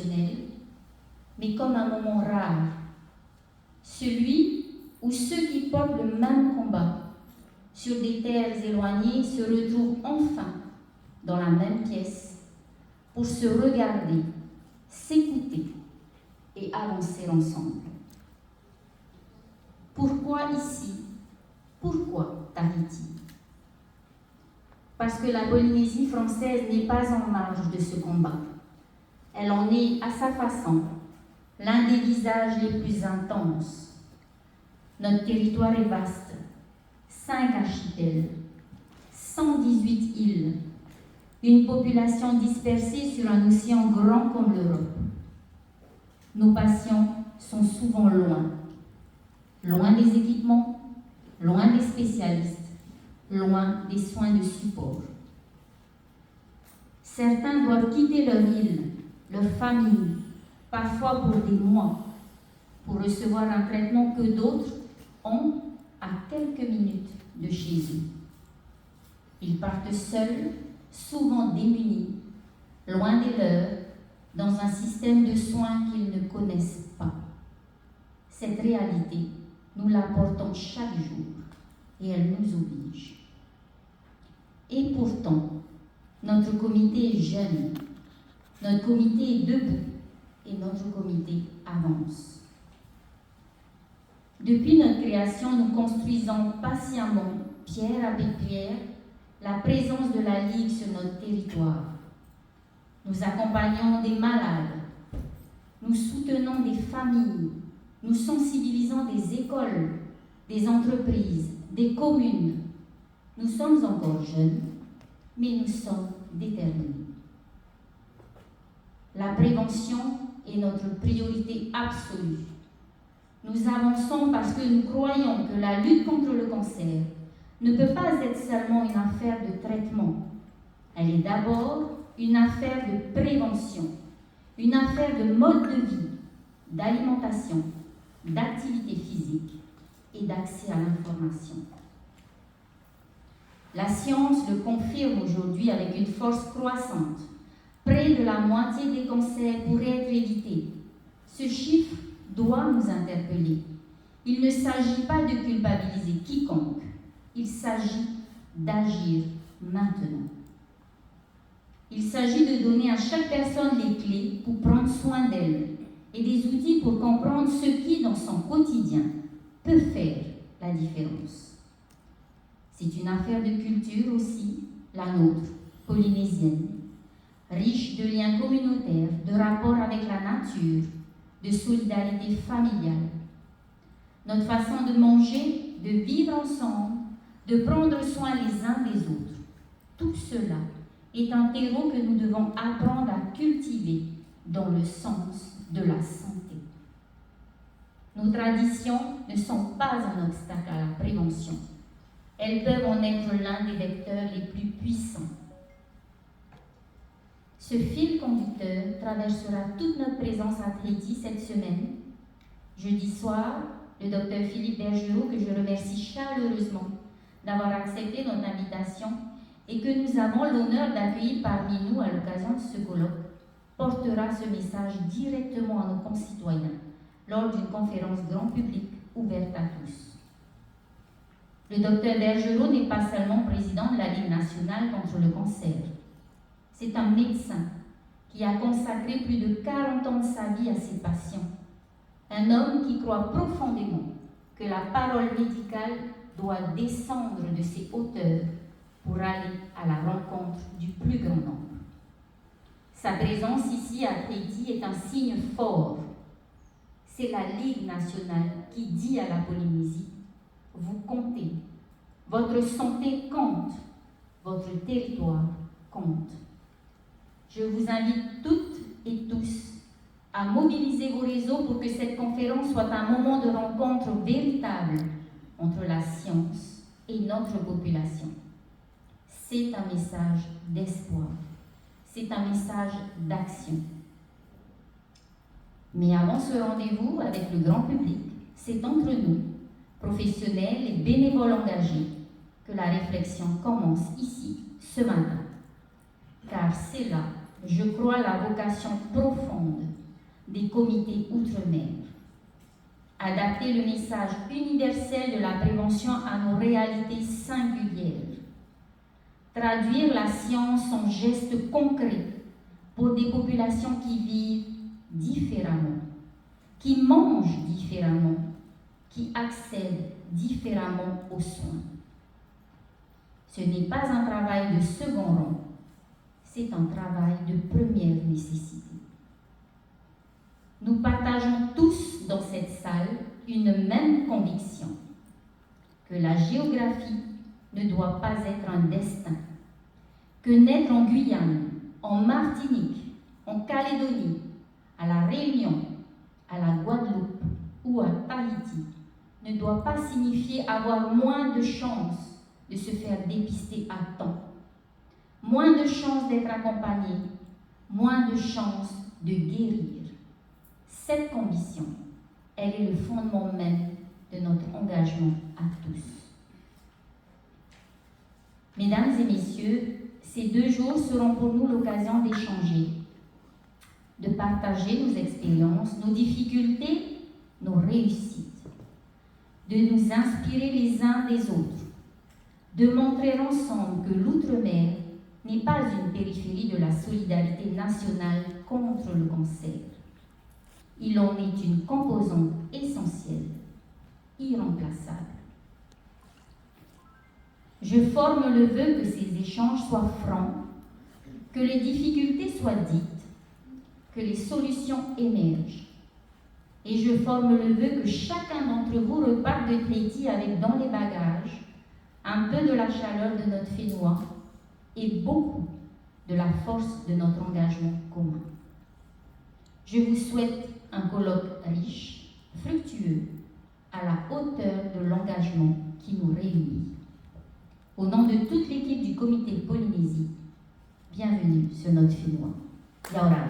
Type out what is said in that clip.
exceptionnel, mais comme un moment rare, celui où ceux qui portent le même combat sur des terres éloignées se retrouvent enfin dans la même pièce pour se regarder, s'écouter et avancer ensemble. Pourquoi ici? Pourquoi Tahiti? Parce que la Polynésie française n'est pas en marge de ce combat. Elle en est, à sa façon, l'un des visages les plus intenses. Notre territoire est vaste, 5 archipels, 118 îles, une population dispersée sur un océan grand comme l'Europe. Nos patients sont souvent loin des équipements, loin des spécialistes, loin des soins de support. Certains doivent quitter leur île, leur famille, parfois pour des mois, pour recevoir un traitement que d'autres ont à quelques minutes de chez eux. Ils partent seuls, souvent démunis, loin des leurs, dans un système de soins qu'ils ne connaissent pas. Cette réalité, nous la portons chaque jour et elle nous oblige. Et pourtant, notre comité est jeune, notre comité est debout et notre comité avance. Depuis notre création, nous construisons patiemment, pierre après pierre, la présence de la Ligue sur notre territoire. Nous accompagnons des malades, nous soutenons des familles, nous sensibilisons des écoles, des entreprises, des communes. Nous sommes encore jeunes, mais nous sommes déterminés. La prévention est notre priorité absolue. Nous avançons parce que nous croyons que la lutte contre le cancer ne peut pas être seulement une affaire de traitement. Elle est d'abord une affaire de prévention, une affaire de mode de vie, d'alimentation, d'activité physique et d'accès à l'information. La science le confirme aujourd'hui avec une force croissante. Près de la moitié des cancers pourraient être évités. Ce chiffre doit nous interpeller. Il ne s'agit pas de culpabiliser quiconque. Il s'agit d'agir maintenant. Il s'agit de donner à chaque personne les clés pour prendre soin d'elle et des outils pour comprendre ce qui, dans son quotidien, peut faire la différence. C'est une affaire de culture aussi, la nôtre, polynésienne, riche de liens communautaires, de rapports avec la nature, de solidarité familiale. Notre façon de manger, de vivre ensemble, de prendre soin les uns des autres, tout cela est un terreau que nous devons apprendre à cultiver dans le sens de la santé. Nos traditions ne sont pas un obstacle à la prévention. Elles peuvent en être l'un des vecteurs les plus puissants. Ce fil conducteur traversera toute notre présence à Tahiti cette semaine. Jeudi soir, le docteur Philippe Bergerot, que je remercie chaleureusement d'avoir accepté notre invitation et que nous avons l'honneur d'accueillir parmi nous à l'occasion de ce colloque, portera ce message directement à nos concitoyens lors d'une conférence grand public ouverte à tous. Le docteur Bergerot n'est pas seulement président de la Ligue nationale contre le cancer. C'est un médecin qui a consacré plus de 40 ans de sa vie à ses patients. Un homme qui croit profondément que la parole médicale doit descendre de ses hauteurs pour aller à la rencontre du plus grand nombre. Sa présence ici à Tahiti est un signe fort. C'est la Ligue nationale qui dit à la Polynésie: vous comptez, votre santé compte, votre territoire compte. Je vous invite toutes et tous à mobiliser vos réseaux pour que cette conférence soit un moment de rencontre véritable entre la science et notre population. C'est un message d'espoir, c'est un message d'action. Mais avant ce rendez-vous avec le grand public, c'est entre nous, professionnels et bénévoles engagés, que la réflexion commence ici, ce matin. Car c'est là, je crois, la vocation profonde des comités outre-mer. Adapter le message universel de la prévention à nos réalités singulières. Traduire la science en gestes concrets pour des populations qui vivent différemment, qui mangent différemment, qui accèdent différemment aux soins. Ce n'est pas un travail de second rang, c'est un travail de première nécessité. Nous partageons tous dans cette salle une même conviction, que la géographie ne doit pas être un destin, que naître en Guyane, en Martinique, en Calédonie, à la Réunion, à la Guadeloupe ou à Tahiti ne doit pas signifier avoir moins de chances de se faire dépister à temps, moins de chances d'être accompagné, moins de chances de guérir. Cette condition, elle est le fondement même de notre engagement à tous. Mesdames et messieurs, ces 2 jours seront pour nous l'occasion d'échanger, de partager nos expériences, nos difficultés, nos réussites, de nous inspirer les uns des autres, de montrer ensemble que l'outre-mer n'est pas une périphérie de la solidarité nationale contre le cancer. Il en est une composante essentielle, irremplaçable. Je forme le vœu que ces échanges soient francs, que les difficultés soient dites, que les solutions émergent. Et je forme le vœu que chacun d'entre vous reparte de Tahiti avec dans les bagages un peu de la chaleur de notre Fénois et beaucoup de la force de notre engagement commun. Je vous souhaite un colloque riche, fructueux, à la hauteur de l'engagement qui nous réunit. Au nom de toute l'équipe du comité Polynésie, bienvenue sur notre Fénois. Yaorana.